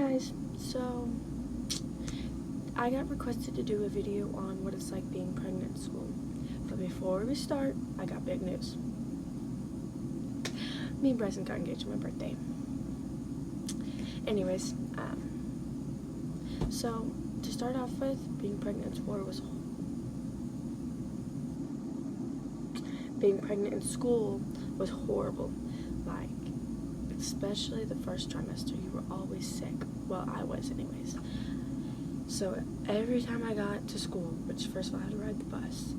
guys, so I got requested to do a video on what it's like being pregnant in school. But before we start, I got big news. Me and Bryson got engaged on my birthday. Anyways, so to start off with, being pregnant in school was horrible. Like, especially the first trimester, you were always sick. Well, I was anyways. So every time I got to school, which first of all I had to ride the bus,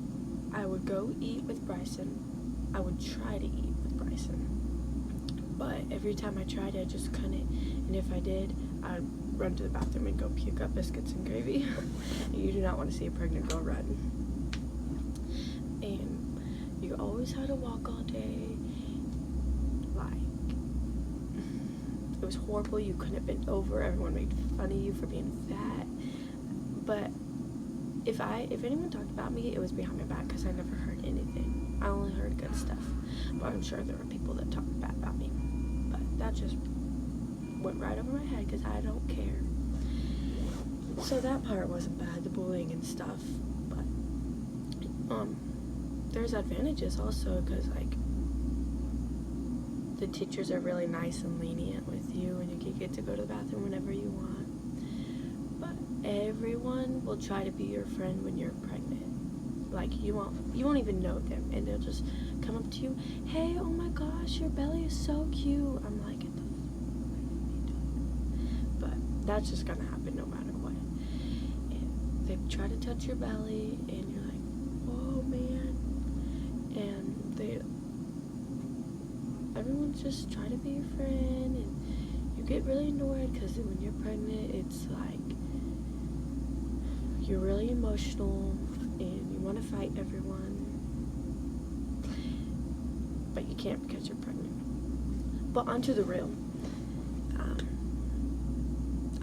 I would go eat with Bryson. I would try to eat with Bryson. But every time I tried, I just couldn't. And if I did, I'd run to the bathroom and go puke up biscuits and gravy. You do not want to see a pregnant girl run. And you always had to walk all day. It was horrible. You couldn't bend over. Everyone made fun of you for being fat. But if anyone talked about me, it was behind my back because I never heard anything. I only heard good stuff. But I'm sure there were people that talked bad about me. But that just went right over my head because I don't care. So that part wasn't bad, the bullying and stuff. But there's advantages also because the teachers are really nice and lenient with you, and you can get to go to the bathroom whenever you want. But everyone will try to be your friend when you're pregnant. Like, you won't even know them, and they'll just come up to you, hey, oh my gosh, your belly is so cute. I'm like, what the fuck? But that's just gonna happen no matter what. And they try to touch your belly, and you're like, oh man. And everyone just try to be your friend, and you get really annoyed because when you're pregnant, it's like you're really emotional and you want to fight everyone, but you can't because you're pregnant. But onto the real.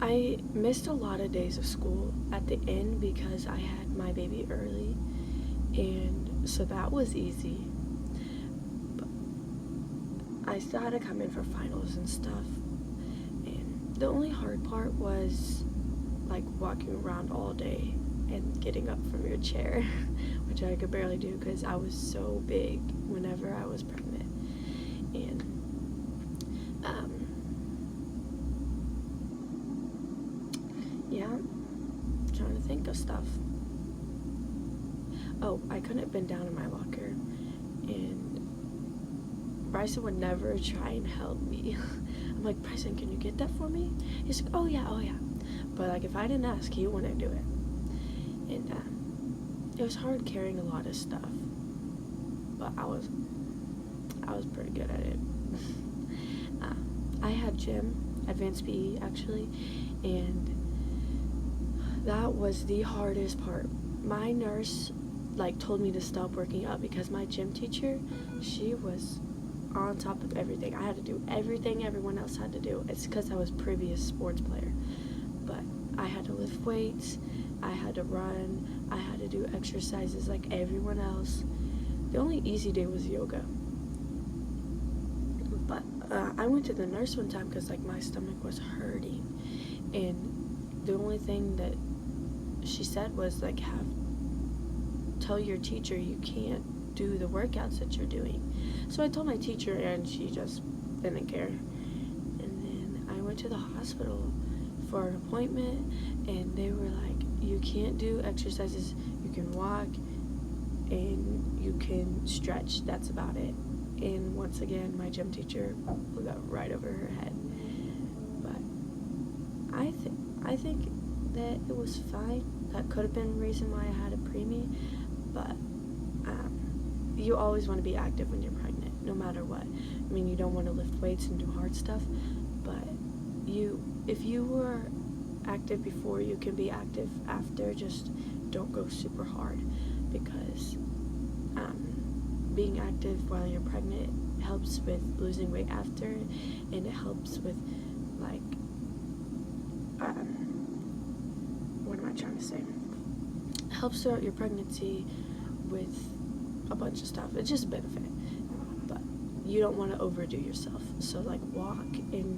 I missed a lot of days of school at the end because I had my baby early, and so that was easy. I still had to come in for finals and stuff, and the only hard part was like walking around all day and getting up from your chair, which I could barely do because I was so big whenever I was pregnant. And yeah, I'm trying to think of stuff. Oh, I couldn't bend down in my locker, and Bryson would never try and help me. I'm like, Bryson, can you get that for me? He's like, oh yeah. But like, if I didn't ask, he wouldn't do it. And it was hard carrying a lot of stuff, but I was pretty good at it. I had gym, advanced PE actually, and that was the hardest part. My nurse told me to stop working out because my gym teacher, she was on top of everything. I had to do everything everyone else had to do. It's because I was previous sports player. But I had to lift weights, I had to run, I had to do exercises like everyone else. The only easy day was yoga. But I went to the nurse one time because my stomach was hurting, and the only thing that she said was tell your teacher you can't do the workouts that you're doing. So I told my teacher, and she just didn't care. And then I went to the hospital for an appointment, and they were like, you can't do exercises, you can walk and you can stretch, that's about it. And once again, my gym teacher blew that right over her head. But I think that it was fine. That could have been the reason why I had a preemie, but you always want to be active when you're pregnant, no matter what. I mean, you don't want to lift weights and do hard stuff, but if you were active before, you can be active after. Just don't go super hard, because being active while you're pregnant helps with losing weight after, and it helps with what am I trying to say? It helps throughout your pregnancy with a bunch of stuff. It's just a benefit, but you don't want to overdo yourself. So walk and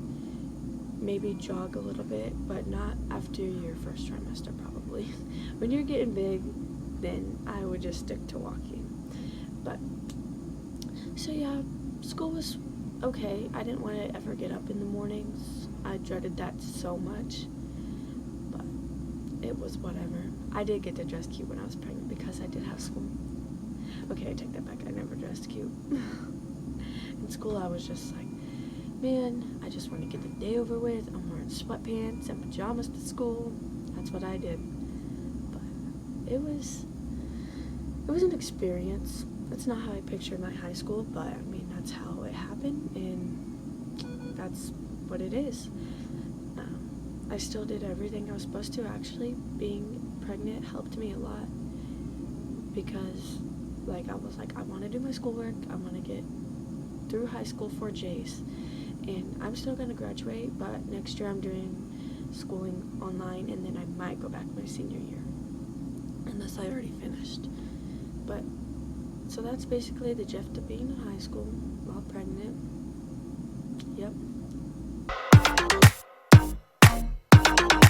maybe jog a little bit, but not after your first trimester probably. When you're getting big, then I would just stick to walking. But, so yeah, school was okay. I didn't want to ever get up in the mornings. I dreaded that so much. But it was whatever. I did get to dress cute when I was pregnant because I did have school. Okay, I take that back. I never dressed cute. In school, I was just like, man, I just want to get the day over with. I'm wearing sweatpants and pajamas to school. That's what I did. But it was an experience. That's not how I pictured my high school, but I mean, that's how it happened, and that's what it is. I still did everything I was supposed to. Actually, being pregnant helped me a lot because, like, I was like, I want to do my schoolwork. I want to get through high school for J's, and I'm still going to graduate, but next year I'm doing schooling online, and then I might go back my senior year, unless I already finished. But, so that's basically the gist of being in high school while pregnant. Yep.